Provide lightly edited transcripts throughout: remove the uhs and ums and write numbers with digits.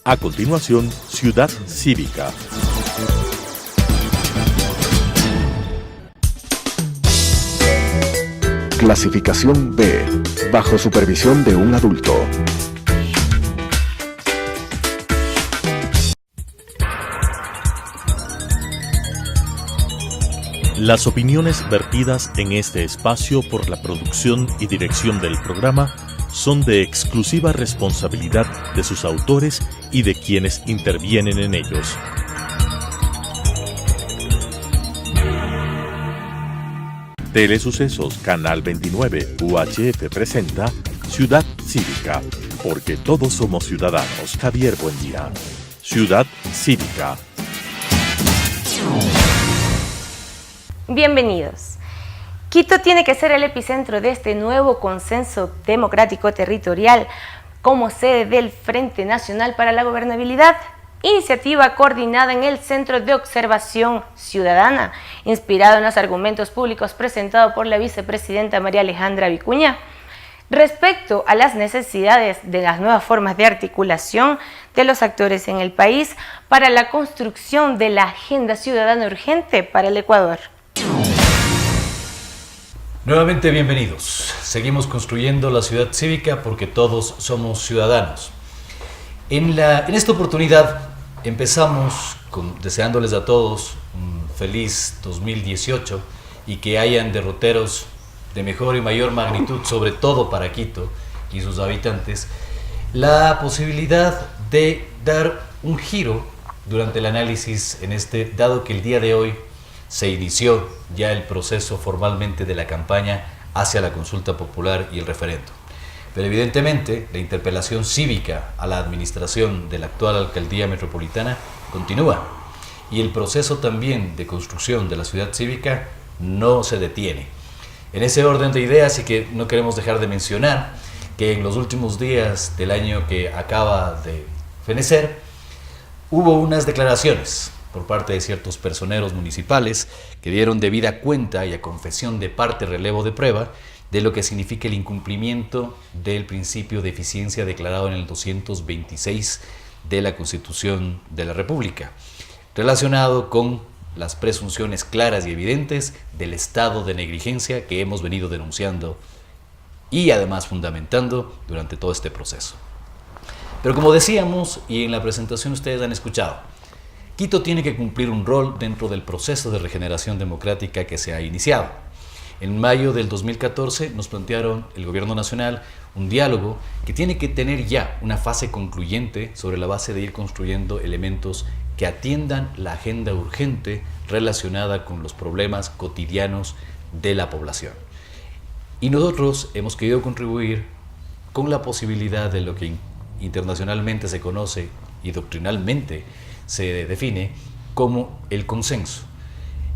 A continuación, Ciudad Cívica. Clasificación B, bajo supervisión de un adulto. Las opiniones vertidas en este espacio por la producción y dirección del programa son de exclusiva responsabilidad de sus autores y de quienes intervienen en ellos. Telesucesos Canal 29 UHF presenta Ciudad Cívica, porque todos somos ciudadanos. Javier Buendía. Ciudad Cívica. Bienvenidos. Quito tiene que ser el epicentro de este nuevo consenso democrático territorial como sede del Frente Nacional para la Gobernabilidad, iniciativa coordinada en el Centro de Observación Ciudadana, inspirado en los argumentos públicos presentados por la vicepresidenta María Alejandra Vicuña, respecto a las necesidades de las nuevas formas de articulación de los actores en el país para la construcción de la agenda ciudadana urgente para el Ecuador. Nuevamente bienvenidos. Seguimos construyendo la ciudad cívica porque todos somos ciudadanos. En esta oportunidad empezamos deseándoles a todos un feliz 2018 y que hayan derroteros de mejor y mayor magnitud, sobre todo para Quito y sus habitantes, la posibilidad de dar un giro durante el análisis dado que el día de hoy se inició ya el proceso formalmente de la campaña hacia la consulta popular y el referéndum. Pero evidentemente la interpelación cívica a la administración de la actual alcaldía metropolitana continúa y el proceso también de construcción de la ciudad cívica no se detiene. En ese orden de ideas, y que no queremos dejar de mencionar que en los últimos días del año que acaba de fenecer hubo unas declaraciones por parte de ciertos personeros municipales que dieron debida cuenta y a confesión de parte relevo de prueba de lo que significa el incumplimiento del principio de eficiencia declarado en el 226 de la Constitución de la República, relacionado con las presunciones claras y evidentes del estado de negligencia que hemos venido denunciando y además fundamentando durante todo este proceso. Pero como decíamos, y en la presentación ustedes han escuchado, Quito tiene que cumplir un rol dentro del proceso de regeneración democrática que se ha iniciado. En mayo del 2014 nos plantearon el Gobierno Nacional un diálogo que tiene que tener ya una fase concluyente sobre la base de ir construyendo elementos que atiendan la agenda urgente relacionada con los problemas cotidianos de la población. Y nosotros hemos querido contribuir con la posibilidad de lo que internacionalmente se conoce y doctrinalmente se define como el consenso.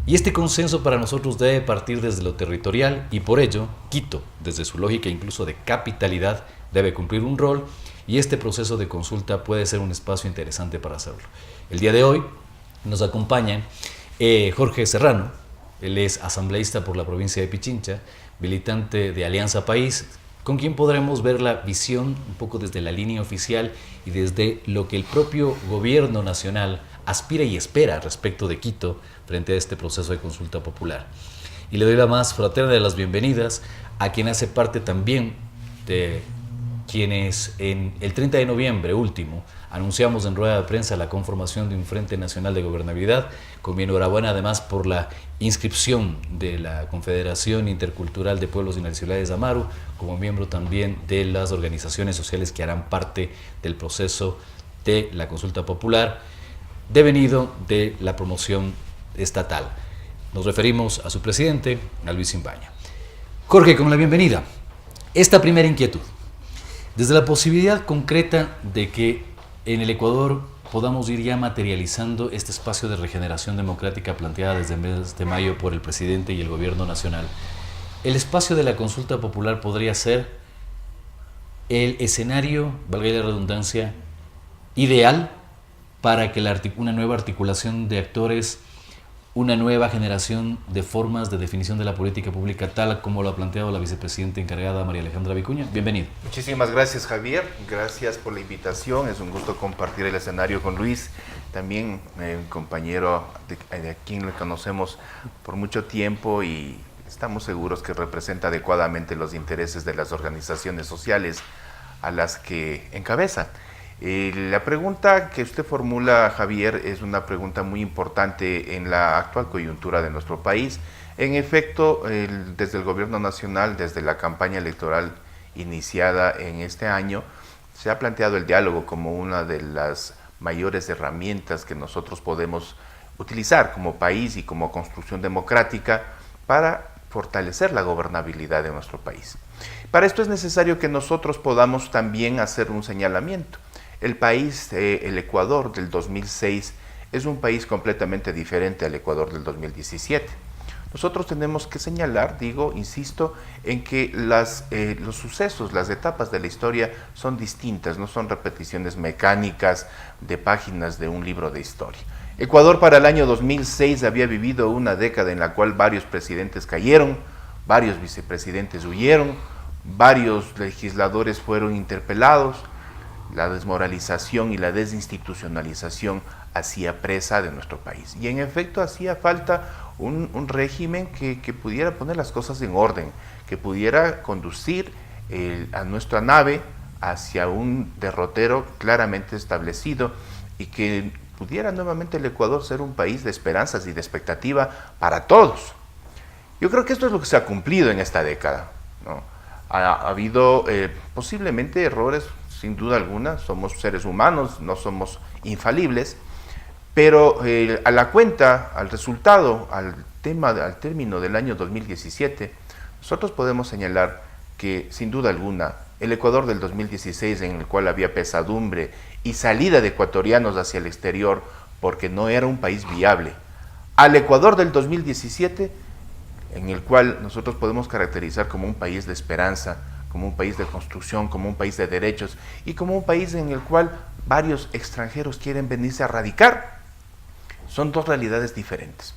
Y este consenso para nosotros debe partir desde lo territorial y por ello Quito, desde su lógica incluso de capitalidad, debe cumplir un rol y este proceso de consulta puede ser un espacio interesante para hacerlo. El día de hoy nos acompaña Jorge Serrano, él es asambleísta por la provincia de Pichincha, militante de Alianza País, con quien podremos ver la visión un poco desde la línea oficial y desde lo que el propio gobierno nacional aspira y espera respecto de Quito frente a este proceso de consulta popular. Y le doy la más fraterna de las bienvenidas a quien hace parte también de quienes en el 30 de noviembre último anunciamos en rueda de prensa la conformación de un Frente Nacional de Gobernabilidad, con mi enhorabuena además por la inscripción de la Confederación Intercultural de Pueblos y Nacionalidades Amaru, como miembro también de las organizaciones sociales que harán parte del proceso de la consulta popular, devenido de la promoción estatal. Nos referimos a su presidente, a Luis Simbaña. Jorge, con la bienvenida. Esta primera inquietud, desde la posibilidad concreta de que en el Ecuador podamos ir ya materializando este espacio de regeneración democrática planteada desde el mes de mayo por el presidente y el gobierno nacional, el espacio de la consulta popular podría ser el escenario, valga la redundancia, ideal para que una nueva articulación de actores una nueva generación de formas de definición de la política pública, tal como lo ha planteado la vicepresidenta encargada María Alejandra Vicuña. Bienvenido. Muchísimas gracias, Javier. Gracias por la invitación. Es un gusto compartir el escenario con Luis, también un compañero de quien le conocemos por mucho tiempo y estamos seguros que representa adecuadamente los intereses de las organizaciones sociales a las que encabeza. La pregunta que usted formula, Javier, es una pregunta muy importante en la actual coyuntura de nuestro país. En efecto, desde el gobierno nacional, desde la campaña electoral iniciada en este año, se ha planteado el diálogo como una de las mayores herramientas que nosotros podemos utilizar como país y como construcción democrática para fortalecer la gobernabilidad de nuestro país. Para esto es necesario que nosotros podamos también hacer un señalamiento. El país, el Ecuador del 2006, es un país completamente diferente al Ecuador del 2017. Nosotros tenemos que señalar, insisto, en que los sucesos, las etapas de la historia son distintas, no son repeticiones mecánicas de páginas de un libro de historia. Ecuador para el año 2006 había vivido una década en la cual varios presidentes cayeron, varios vicepresidentes huyeron, varios legisladores fueron interpelados. La desmoralización y la desinstitucionalización hacía presa de nuestro país. Y en efecto hacía falta un régimen que pudiera poner las cosas en orden, que pudiera conducir a nuestra nave hacia un derrotero claramente establecido y que pudiera nuevamente el Ecuador ser un país de esperanzas y de expectativa para todos. Yo creo que esto es lo que se ha cumplido en esta década, ¿no? Ha habido posiblemente errores, sin duda alguna, somos seres humanos, no somos infalibles, pero a la cuenta, al resultado, al término del año 2017, nosotros podemos señalar que, sin duda alguna, el Ecuador del 2016, en el cual había pesadumbre y salida de ecuatorianos hacia el exterior porque no era un país viable, al Ecuador del 2017, en el cual nosotros podemos caracterizar como un país de esperanza, como un país de construcción, como un país de derechos y como un país en el cual varios extranjeros quieren venirse a radicar. Son dos realidades diferentes.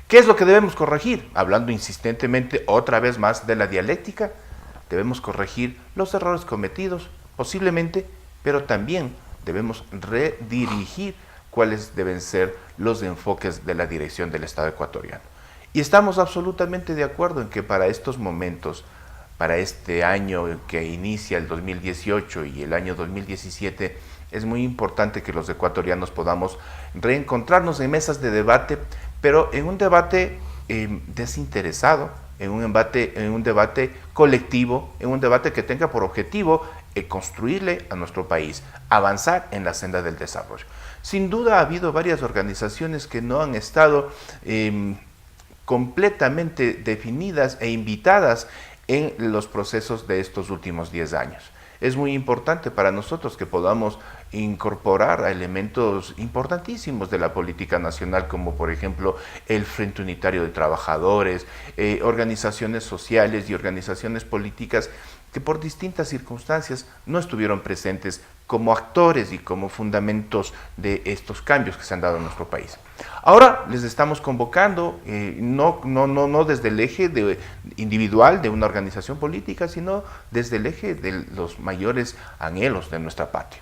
¿Qué es lo que debemos corregir? Hablando insistentemente otra vez más de la dialéctica, debemos corregir los errores cometidos, posiblemente, pero también debemos redirigir cuáles deben ser los enfoques de la dirección del Estado ecuatoriano. Y estamos absolutamente de acuerdo en que para estos momentos, para este año que inicia el 2018 y el año 2017, es muy importante que los ecuatorianos podamos reencontrarnos en mesas de debate, pero en un debate desinteresado, en un debate colectivo, en un debate que tenga por objetivo construirle a nuestro país, avanzar en la senda del desarrollo. Sin duda ha habido varias organizaciones que no han estado completamente definidas e invitadas en los procesos de estos últimos 10 años. Es muy importante para nosotros que podamos incorporar a elementos importantísimos de la política nacional, como por ejemplo el Frente Unitario de Trabajadores, organizaciones sociales y organizaciones políticas que por distintas circunstancias no estuvieron presentes como actores y como fundamentos de estos cambios que se han dado en nuestro país. Ahora les estamos convocando, no desde el eje individual de una organización política, sino desde el eje de los mayores anhelos de nuestra patria.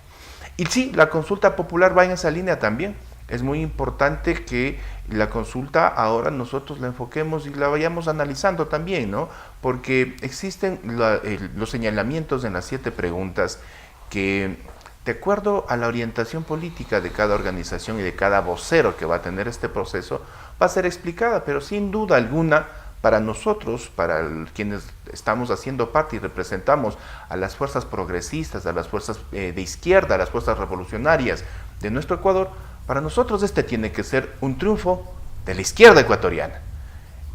Y sí, la consulta popular va en esa línea también. Es muy importante que la consulta ahora nosotros la enfoquemos y la vayamos analizando también, ¿no? Porque existen los señalamientos en las 7 preguntas que, de acuerdo a la orientación política de cada organización y de cada vocero que va a tener este proceso, va a ser explicada, pero sin duda alguna, para nosotros, para quienes estamos haciendo parte y representamos a las fuerzas progresistas, a las fuerzas de izquierda, a las fuerzas revolucionarias de nuestro Ecuador, para nosotros este tiene que ser un triunfo de la izquierda ecuatoriana.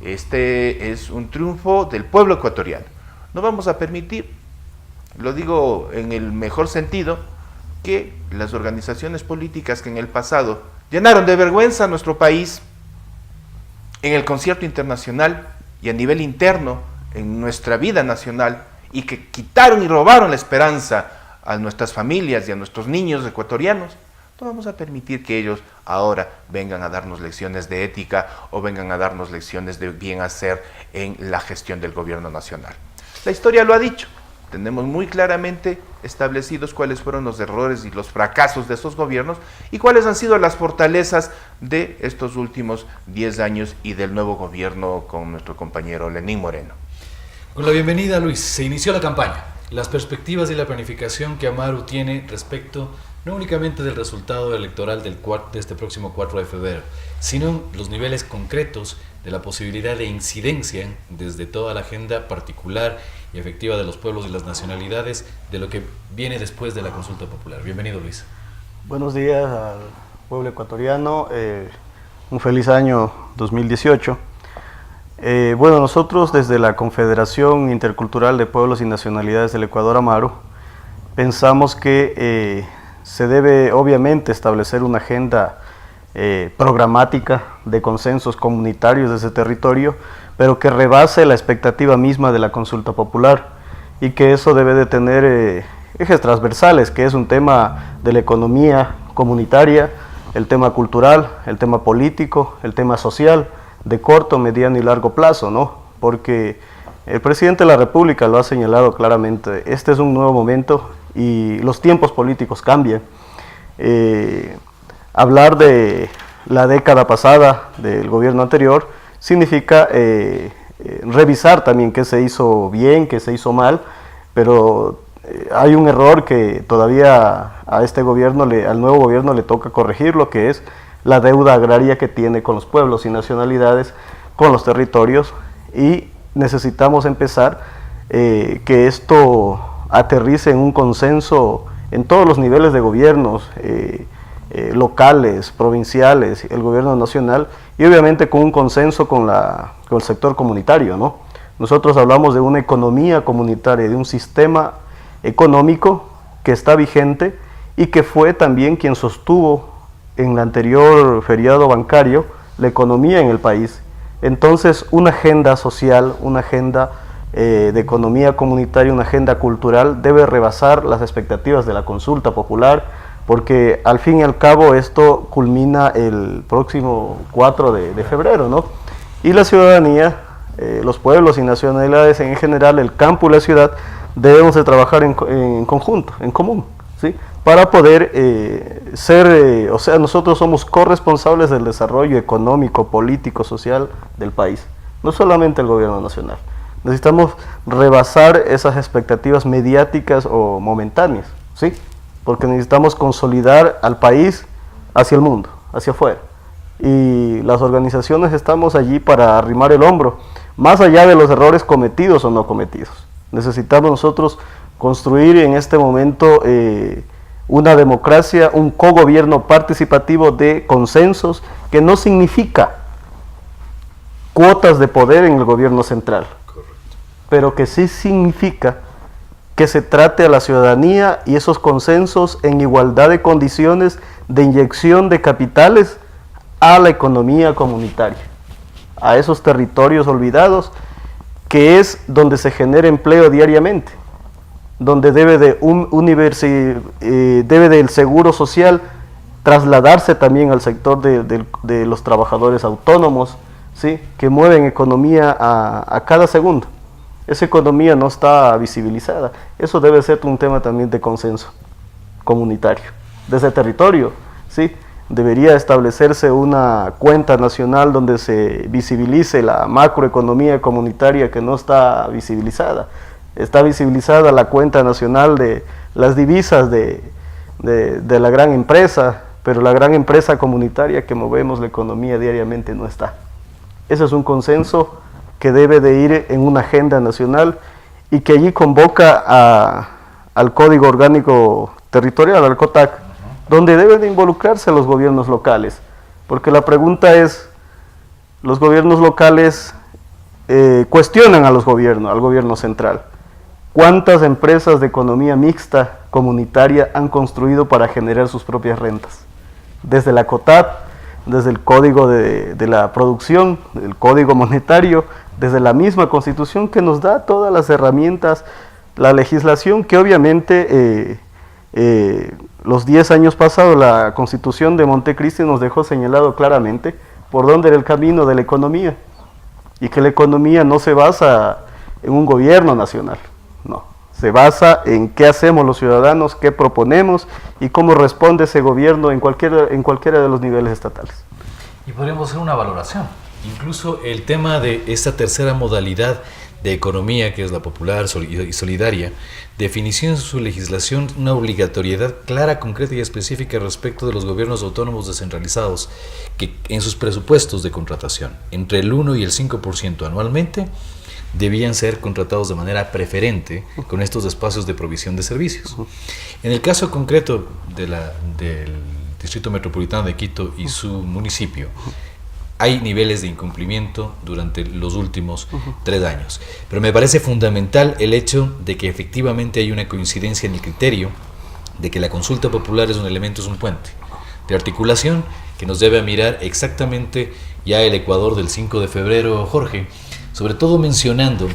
Este es un triunfo del pueblo ecuatoriano. No vamos a permitir, lo digo en el mejor sentido, que las organizaciones políticas que en el pasado llenaron de vergüenza a nuestro país en el concierto internacional y a nivel interno en nuestra vida nacional y que quitaron y robaron la esperanza a nuestras familias y a nuestros niños ecuatorianos, No vamos a permitir que ellos ahora vengan a darnos lecciones de ética o vengan a darnos lecciones de bien hacer en la gestión del gobierno nacional. La historia lo ha dicho. Tenemos muy claramente establecidos cuáles fueron los errores y los fracasos de estos gobiernos y cuáles han sido las fortalezas de estos últimos 10 años y del nuevo gobierno con nuestro compañero Lenín Moreno. Con la bienvenida, Luis, se inició la campaña. Las perspectivas y la planificación que Amaru tiene respecto no únicamente del resultado electoral de este próximo 4 de febrero, sino los niveles concretos de la posibilidad de incidencia desde toda la agenda particular y efectiva de los pueblos y las nacionalidades de lo que viene después de la consulta popular. Bienvenido, Luis. Buenos días al pueblo ecuatoriano, un feliz año 2018. Bueno, nosotros desde la Confederación Intercultural de Pueblos y Nacionalidades del Ecuador, Amaru, pensamos que se debe obviamente establecer una agenda programática de consensos comunitarios de ese territorio, pero que rebase la expectativa misma de la consulta popular y que eso debe de tener ejes transversales, que es un tema de la economía comunitaria, el tema cultural, el tema político, el tema social, de corto, mediano y largo plazo, ¿no? Porque el presidente de la República lo ha señalado claramente, este es un nuevo momento y los tiempos políticos cambian. Hablar de la década pasada del gobierno anterior significa revisar también qué se hizo bien, qué se hizo mal, pero hay un error que todavía a este gobierno, al nuevo gobierno le toca corregirlo, que es la deuda agraria que tiene con los pueblos y nacionalidades, con los territorios, y necesitamos empezar que esto aterrice en un consenso en todos los niveles de gobiernos, locales, provinciales, el gobierno nacional, y obviamente con un consenso con el sector comunitario, ¿no? Nosotros hablamos de una economía comunitaria, de un sistema económico que está vigente y que fue también quien sostuvo en el anterior feriado bancario la economía en el país. Entonces, una agenda social, una agenda de economía comunitaria, una agenda cultural debe rebasar las expectativas de la consulta popular, porque al fin y al cabo esto culmina el próximo 4 de febrero, ¿no? Y la ciudadanía, los pueblos y nacionalidades en general, el campo y la ciudad, debemos de trabajar en conjunto, en común, ¿sí? Para poder o sea, nosotros somos corresponsables del desarrollo económico, político, social del país, no solamente el gobierno nacional. Necesitamos rebasar esas expectativas mediáticas o momentáneas, ¿sí? Porque necesitamos consolidar al país hacia el mundo, hacia afuera. Y las organizaciones estamos allí para arrimar el hombro, más allá de los errores cometidos o no cometidos. Necesitamos nosotros construir en este momento una democracia, un cogobierno participativo de consensos, que no significa cuotas de poder en el gobierno central, pero que sí significa que se trate a la ciudadanía y esos consensos en igualdad de condiciones de inyección de capitales a la economía comunitaria, a esos territorios olvidados, que es donde se genera empleo diariamente, donde debe del seguro social trasladarse también al sector de los trabajadores autónomos, ¿sí? Que mueven economía a cada segundo. Esa economía no está visibilizada. Eso debe ser un tema también de consenso comunitario. Desde el territorio, ¿sí? Debería establecerse una cuenta nacional donde se visibilice la macroeconomía comunitaria que no está visibilizada. Está visibilizada la cuenta nacional de las divisas de la gran empresa, pero la gran empresa comunitaria que movemos la economía diariamente no está. Ese es un consenso que debe de ir en una agenda nacional y que allí convoca al Código Orgánico Territorial, al COTAC, donde deben de involucrarse los gobiernos locales, porque la pregunta es, los gobiernos locales cuestionan al gobierno central. ¿Cuántas empresas de economía mixta comunitaria han construido para generar sus propias rentas? Desde la COTAP, desde el Código de la Producción, el Código Monetario, desde la misma Constitución que nos da todas las herramientas, la legislación que obviamente los 10 años pasados la Constitución de Montecristi nos dejó señalado claramente por dónde era el camino de la economía, y que la economía no se basa en un gobierno nacional, no, se basa en qué hacemos los ciudadanos, qué proponemos y cómo responde ese gobierno en cualquiera de los niveles estatales. Y podríamos hacer una valoración. Incluso el tema de esta tercera modalidad de economía, que es la popular y solidaria, definició en su legislación una obligatoriedad clara, concreta y específica respecto de los gobiernos autónomos descentralizados, que en sus presupuestos de contratación, entre el 1 y el 5% anualmente, debían ser contratados de manera preferente con estos espacios de provisión de servicios. En el caso concreto del Distrito Metropolitano de Quito y su municipio, hay niveles de incumplimiento durante los últimos 3 años. Pero me parece fundamental el hecho de que efectivamente hay una coincidencia en el criterio de que la consulta popular es un puente de articulación que nos debe mirar exactamente ya el Ecuador del 5 de febrero, Jorge, sobre todo mencionando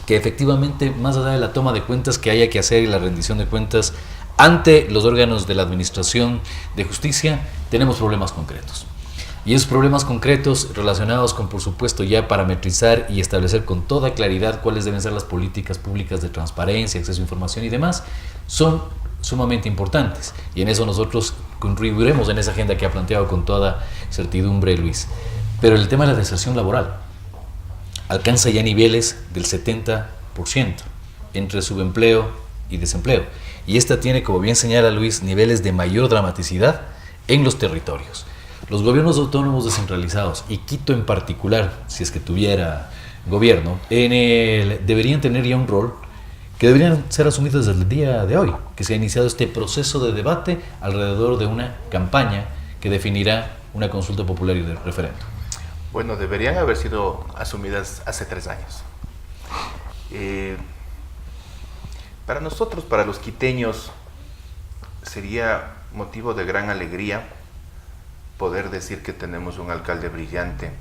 que efectivamente, más allá de la toma de cuentas que haya que hacer y la rendición de cuentas ante los órganos de la Administración de Justicia, tenemos problemas concretos. Y esos problemas concretos relacionados con, por supuesto, ya parametrizar y establecer con toda claridad cuáles deben ser las políticas públicas de transparencia, acceso a información y demás, son sumamente importantes. Y en eso nosotros contribuiremos en esa agenda que ha planteado con toda certidumbre Luis. Pero el tema de la deserción laboral alcanza ya niveles del 70% entre subempleo y desempleo. Y esta tiene, como bien señala Luis, niveles de mayor dramaticidad en los territorios. Los gobiernos autónomos descentralizados, y Quito en particular, si es que tuviera gobierno, deberían tener ya un rol que deberían ser asumidos desde el día de hoy, que se ha iniciado este proceso de debate alrededor de una campaña que definirá una consulta popular y de referéndum. Bueno, deberían haber sido asumidas hace 3 años. Para nosotros, para los quiteños, sería motivo de gran alegría poder decir que tenemos un alcalde brillante,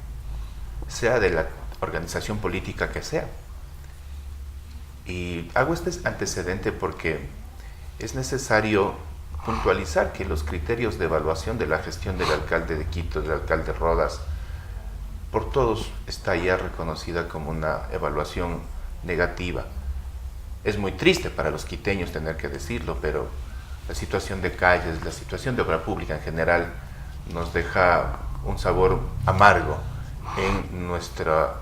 sea de la organización política que sea. Y hago este antecedente porque es necesario puntualizar que los criterios de evaluación de la gestión del alcalde de Quito, del alcalde Rodas, por todos está ya reconocida como una evaluación negativa. Es muy triste para los quiteños tener que decirlo, pero la situación de calles, la situación de obra pública en general, nos deja un sabor amargo en nuestro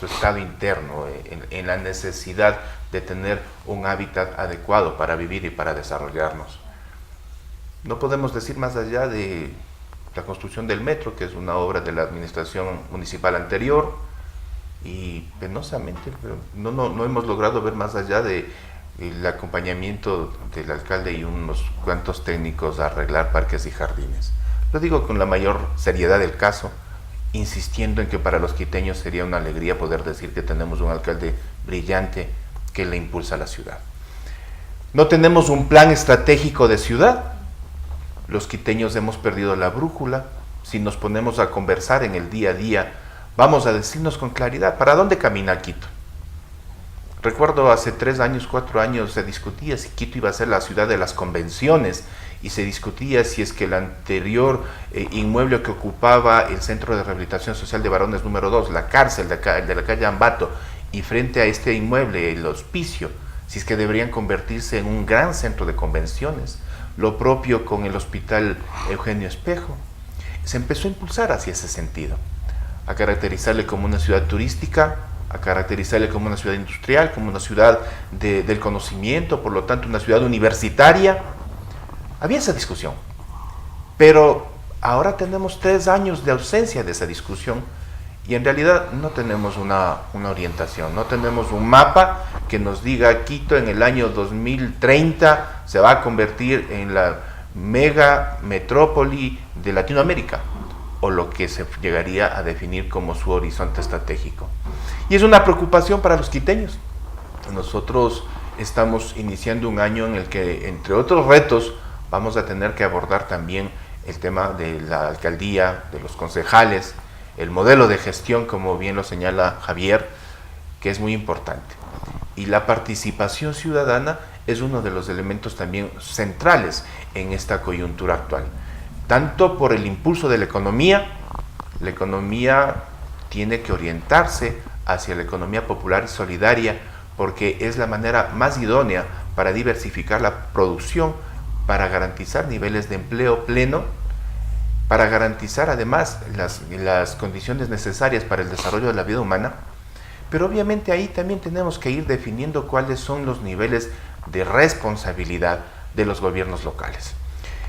estado interno, en la necesidad de tener un hábitat adecuado para vivir y para desarrollarnos. No podemos decir más allá de la construcción del metro, que es una obra de la administración municipal anterior, y penosamente no hemos logrado ver más allá de el acompañamiento del alcalde y unos cuantos técnicos a arreglar parques y jardines. Lo digo con la mayor seriedad del caso, insistiendo en que para los quiteños sería una alegría poder decir que tenemos un alcalde brillante que le impulsa a la ciudad. No tenemos un plan estratégico de ciudad. Los quiteños hemos perdido la brújula. Si nos ponemos a conversar en el día a día, vamos a decirnos con claridad para dónde camina Quito. Recuerdo hace 3 años, 4 años, se discutía si Quito iba a ser la ciudad de las convenciones, y se discutía si es que el anterior inmueble que ocupaba el Centro de Rehabilitación Social de Varones número 2, la cárcel de la calle Ambato, y frente a este inmueble, el hospicio, si es que deberían convertirse en un gran centro de convenciones. Lo propio con el Hospital Eugenio Espejo. Se empezó a impulsar hacia ese sentido, a caracterizarle como una ciudad turística, a caracterizarle como una ciudad industrial, como una ciudad del conocimiento, por lo tanto una ciudad universitaria. Había esa discusión, pero ahora tenemos 3 años de ausencia de esa discusión y en realidad no tenemos una orientación, no tenemos un mapa que nos diga Quito en el año 2030 se va a convertir en la mega metrópoli de Latinoamérica, o lo que se llegaría a definir como su horizonte estratégico. Y es una preocupación para los quiteños. Nosotros estamos iniciando un año en el que, entre otros retos, vamos a tener que abordar también el tema de la alcaldía, de los concejales, el modelo de gestión, como bien lo señala Javier, que es muy importante. Y la participación ciudadana es uno de los elementos también centrales en esta coyuntura actual. Tanto por el impulso de la economía tiene que orientarse hacia la economía popular y solidaria, porque es la manera más idónea para diversificar la producción, para garantizar niveles de empleo pleno, para garantizar además las condiciones necesarias para el desarrollo de la vida humana. Pero obviamente ahí también tenemos que ir definiendo cuáles son los niveles de responsabilidad de los gobiernos locales.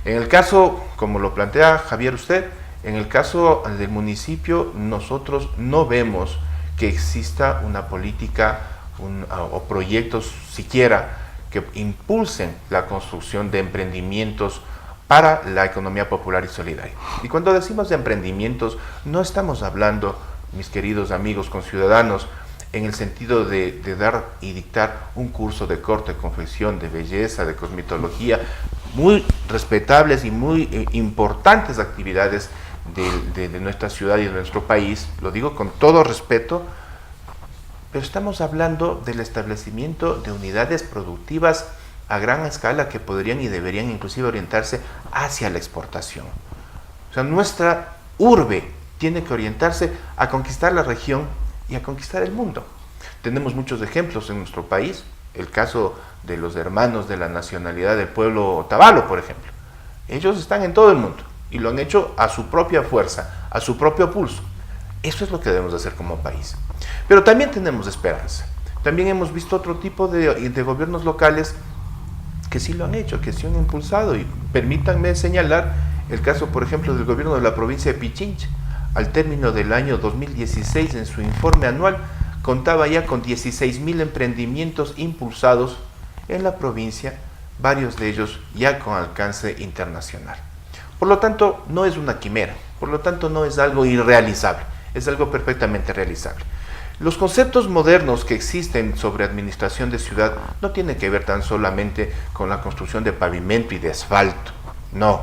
En el caso, como lo plantea Javier usted, en el caso del municipio, nosotros no vemos que exista una política o proyectos siquiera que impulsen la construcción de emprendimientos para la economía popular y solidaria. Y cuando decimos de emprendimientos, no estamos hablando, mis queridos amigos conciudadanos, en el sentido de dar y dictar un curso de corte, confección, de belleza, de cosmetología, muy respetables y muy importantes actividades de nuestra ciudad y de nuestro país, lo digo con todo respeto, pero estamos hablando del establecimiento de unidades productivas a gran escala que podrían y deberían inclusive orientarse hacia la exportación. O sea, nuestra urbe tiene que orientarse a conquistar la región y a conquistar el mundo. Tenemos muchos ejemplos en nuestro país, el caso de los hermanos de la nacionalidad del pueblo Otavalo, por ejemplo. Ellos están en todo el mundo y lo han hecho a su propia fuerza, a su propio pulso. Eso es lo que debemos hacer como país. Pero también tenemos esperanza. También hemos visto otro tipo de gobiernos locales que sí lo han hecho, que sí han impulsado. Y permítanme señalar el caso, por ejemplo, del gobierno de la provincia de Pichincha. Al término del año 2016, en su informe anual, contaba ya con 16.000 emprendimientos impulsados en la provincia, varios de ellos ya con alcance internacional. Por lo tanto, no es una quimera, por lo tanto no es algo irrealizable, es algo perfectamente realizable. Los conceptos modernos que existen sobre administración de ciudad no tienen que ver tan solamente con la construcción de pavimento y de asfalto. No,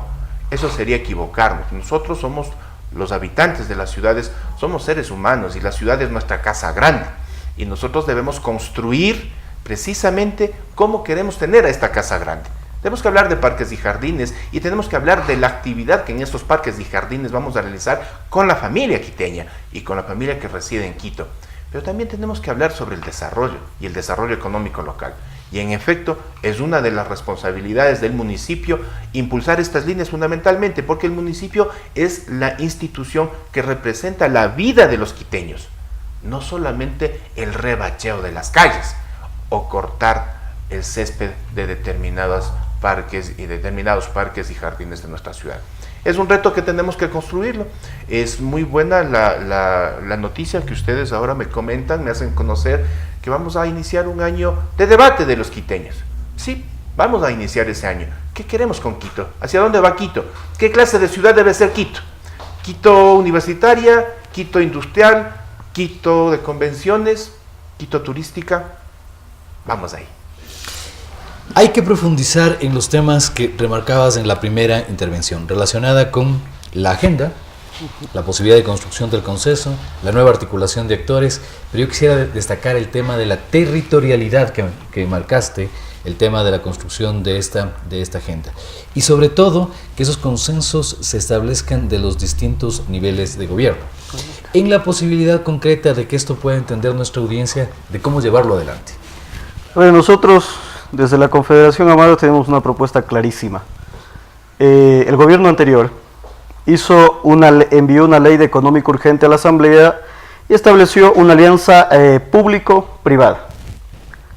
eso sería equivocarnos. Nosotros somos los habitantes de las ciudades, somos seres humanos y la ciudad es nuestra casa grande. Y nosotros debemos construir precisamente cómo queremos tener a esta casa grande. Tenemos que hablar de parques y jardines y tenemos que hablar de la actividad que en estos parques y jardines vamos a realizar con la familia quiteña y con la familia que reside en Quito. Pero también tenemos que hablar sobre el desarrollo y el desarrollo económico local. Y en efecto, es una de las responsabilidades del municipio impulsar estas líneas fundamentalmente, porque el municipio es la institución que representa la vida de los quiteños, no solamente el rebacheo de las calles o cortar el césped de determinados parques y jardines de nuestra ciudad. Es un reto que tenemos que construirlo. Es muy buena la noticia que ustedes ahora me comentan, me hacen conocer que vamos a iniciar un año de debate de los quiteños. Sí, vamos a iniciar ese año. ¿Qué queremos con Quito? ¿Hacia dónde va Quito? ¿Qué clase de ciudad debe ser Quito? ¿Quito universitaria? ¿Quito industrial? ¿Quito de convenciones? ¿Quito turística? Vamos ahí. Hay que profundizar en los temas que remarcabas en la primera intervención, relacionada con la agenda, la posibilidad de construcción del consenso, la nueva articulación de actores, pero yo quisiera destacar el tema de la territorialidad que marcaste, el tema de la construcción de esta agenda. Y sobre todo, que esos consensos se establezcan de los distintos niveles de gobierno, en la posibilidad concreta de que esto pueda entender nuestra audiencia de cómo llevarlo adelante. Bueno, nosotros desde la Confederación Amaro tenemos una propuesta clarísima. El gobierno anterior envió una ley de económico urgente a la Asamblea y estableció una alianza público-privada.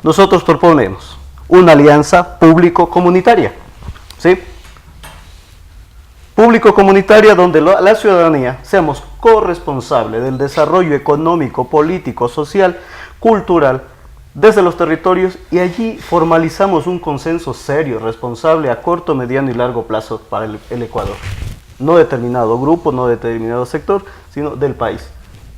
Nosotros proponemos una alianza público-comunitaria, ¿sí? Público-comunitaria donde la ciudadanía seamos corresponsables del desarrollo económico, político, social, cultural, desde los territorios, y allí formalizamos un consenso serio, responsable a corto, mediano y largo plazo para el Ecuador. No determinado grupo, no determinado sector, sino del país.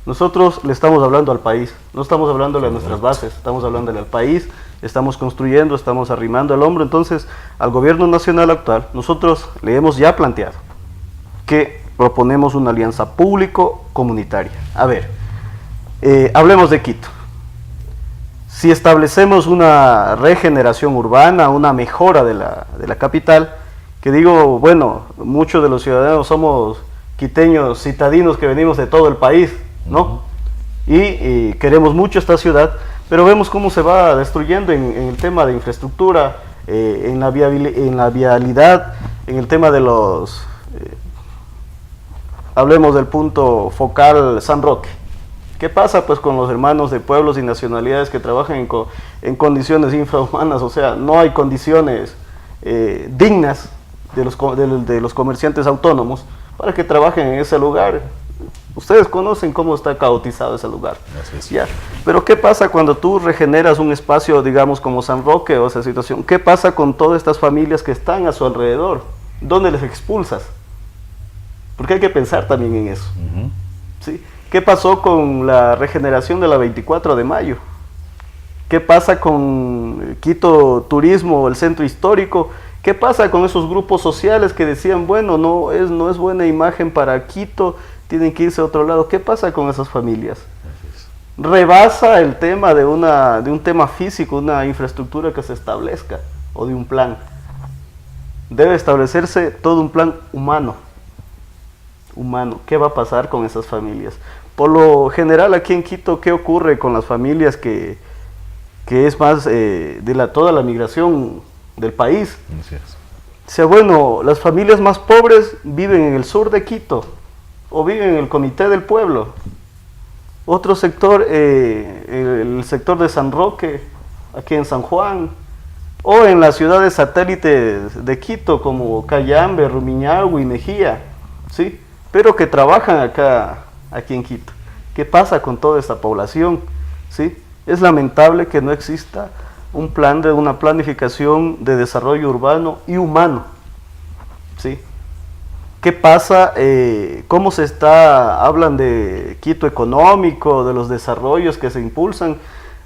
Nosotros le estamos hablando al país, no estamos hablándole a nuestras bases, estamos hablándole al país, estamos construyendo, estamos arrimando el hombro. Entonces, al gobierno nacional actual, nosotros le hemos ya planteado que proponemos una alianza público-comunitaria. A ver, hablemos de Quito. Si establecemos una regeneración urbana, una mejora de la capital, que digo, bueno, muchos de los ciudadanos somos quiteños, citadinos que venimos de todo el país, ¿no? Y queremos mucho esta ciudad, pero vemos cómo se va destruyendo en el tema de infraestructura, en la vialidad, en el tema de los... hablemos del punto focal San Roque. ¿Qué pasa pues con los hermanos de pueblos y nacionalidades que trabajan en condiciones infrahumanas? O sea, no hay condiciones dignas de los comerciantes autónomos para que trabajen en ese lugar. Ustedes conocen cómo está caotizado ese lugar. Ya. Pero ¿qué pasa cuando tú regeneras un espacio, digamos, como San Roque o esa situación? ¿Qué pasa con todas estas familias que están a su alrededor? ¿Dónde les expulsas? Porque hay que pensar también en eso. ¿Sí? ¿Qué pasó con la regeneración de la 24 de mayo? ¿Qué pasa con Quito Turismo, el centro histórico? ¿Qué pasa con esos grupos sociales que decían, bueno, no es buena imagen para Quito, tienen que irse a otro lado? ¿Qué pasa con esas familias? Rebasa el tema de un tema físico, una infraestructura que se establezca, o de un plan. Debe establecerse todo un plan humano. ¿Qué va a pasar con esas familias? Por lo general aquí en Quito, ¿qué ocurre con las familias que es más de toda la migración del país? O sea, bueno, las familias más pobres viven en el sur de Quito o viven en el Comité del Pueblo. Otro sector, el sector de San Roque, aquí en San Juan, o en las ciudades satélites de Quito como Cayambe, Rumiñahui, Mejía, ¿sí? Pero que trabajan aquí en Quito. ¿Qué pasa con toda esta población? ¿Sí? Es lamentable que no exista una planificación de desarrollo urbano y humano. ¿Sí? ¿Qué pasa? ¿Cómo hablan de Quito económico, de los desarrollos que se impulsan?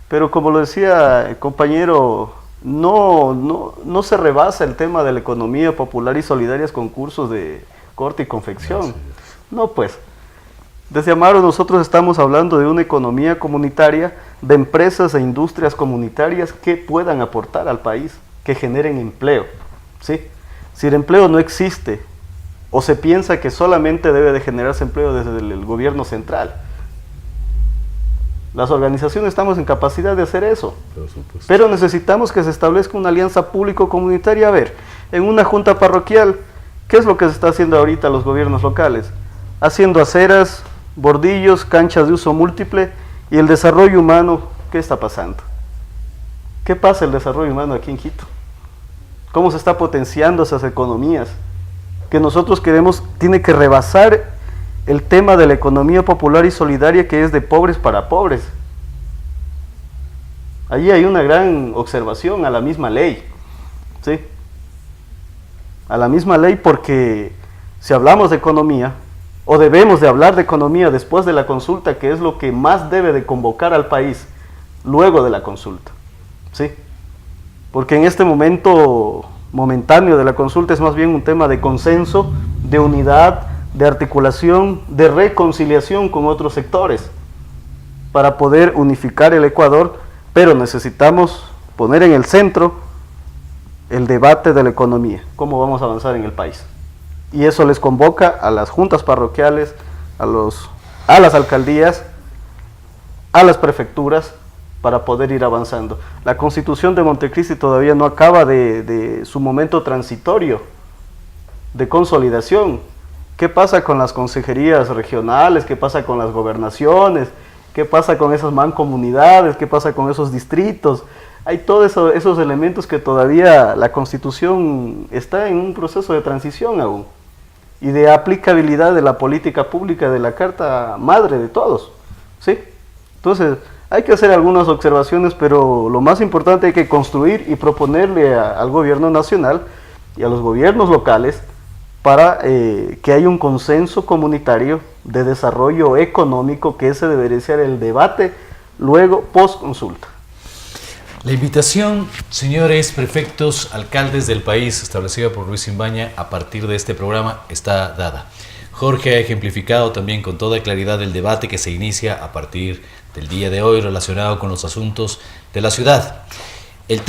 Pero como lo decía el compañero, no se rebasa el tema de la economía popular y solidaria con cursos de corte y confección. No, pues, desde Amaro nosotros estamos hablando de una economía comunitaria, de empresas e industrias comunitarias que puedan aportar al país, que generen empleo, ¿sí? Si el empleo no existe, o se piensa que solamente debe de generarse empleo desde el gobierno central, las organizaciones estamos en capacidad de hacer eso, pero necesitamos que se establezca una alianza público-comunitaria. A ver, en una junta parroquial, ¿qué es lo que se está haciendo ahorita los gobiernos locales? Haciendo aceras, bordillos, canchas de uso múltiple. Y el desarrollo humano, ¿qué está pasando? ¿Qué pasa el desarrollo humano aquí en Quito? ¿Cómo se está potenciando esas economías? Que nosotros queremos, tiene que rebasar el tema de la economía popular y solidaria, que es de pobres para pobres. Allí hay una gran observación a la misma ley, ¿sí? A la misma ley, porque si hablamos de economía, o debemos de hablar de economía después de la consulta, que es lo que más debe de convocar al país luego de la consulta, ¿sí? Porque en este momento momentáneo de la consulta es más bien un tema de consenso, de unidad, de articulación, de reconciliación con otros sectores para poder unificar el Ecuador, pero necesitamos poner en el centro el debate de la economía, cómo vamos a avanzar en el país. Y eso les convoca a las juntas parroquiales, a las alcaldías, a las prefecturas, para poder ir avanzando. La Constitución de Montecristi todavía no acaba de su momento transitorio de consolidación. ¿Qué pasa con las consejerías regionales? ¿Qué pasa con las gobernaciones? ¿Qué pasa con esas mancomunidades? ¿Qué pasa con esos distritos? Hay todos esos elementos que todavía la Constitución está en un proceso de transición aún, y de aplicabilidad de la política pública de la Carta Madre de todos, ¿sí? Entonces, hay que hacer algunas observaciones, pero lo más importante, hay que construir y proponerle al gobierno nacional y a los gobiernos locales para que haya un consenso comunitario de desarrollo económico, que ese debería ser el debate luego post consulta. La invitación, señores prefectos, alcaldes del país, establecida por Luis Imbaña a partir de este programa, está dada. Jorge ha ejemplificado también con toda claridad el debate que se inicia a partir del día de hoy relacionado con los asuntos de la ciudad. El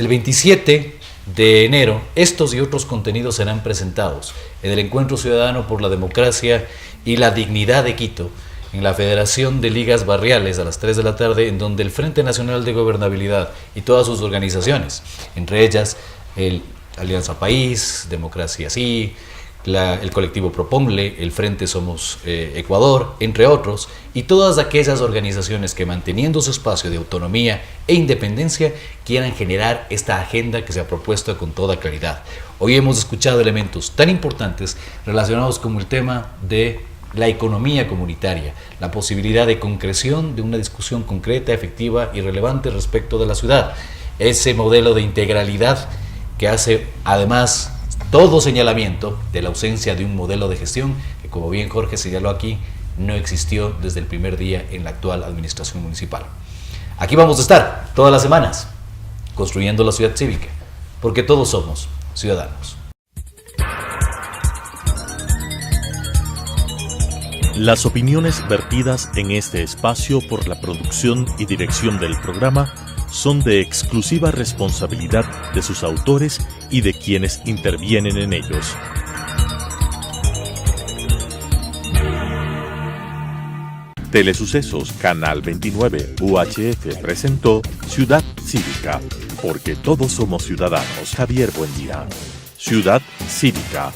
27 de enero, estos y otros contenidos serán presentados en el Encuentro Ciudadano por la Democracia y la Dignidad de Quito, en la Federación de Ligas Barriales a las 3 de la tarde, en donde el Frente Nacional de Gobernabilidad y todas sus organizaciones, entre ellas el Alianza País, Democracia Sí, el colectivo Proponle, el Frente Somos Ecuador, entre otros, y todas aquellas organizaciones que, manteniendo su espacio de autonomía e independencia, quieran generar esta agenda que se ha propuesto con toda claridad. Hoy hemos escuchado elementos tan importantes relacionados con el tema de la economía comunitaria, la posibilidad de concreción de una discusión concreta, efectiva y relevante respecto de la ciudad, ese modelo de integralidad que hace además todo señalamiento de la ausencia de un modelo de gestión que, como bien Jorge señaló aquí, no existió desde el primer día en la actual administración municipal. Aquí vamos a estar todas las semanas construyendo la ciudad cívica, porque todos somos ciudadanos. Las opiniones vertidas en este espacio por la producción y dirección del programa son de exclusiva responsabilidad de sus autores y de quienes intervienen en ellos. Telesucesos Canal 29 UHF presentó Ciudad Cívica, porque todos somos ciudadanos. Javier Buendía. Ciudad Cívica.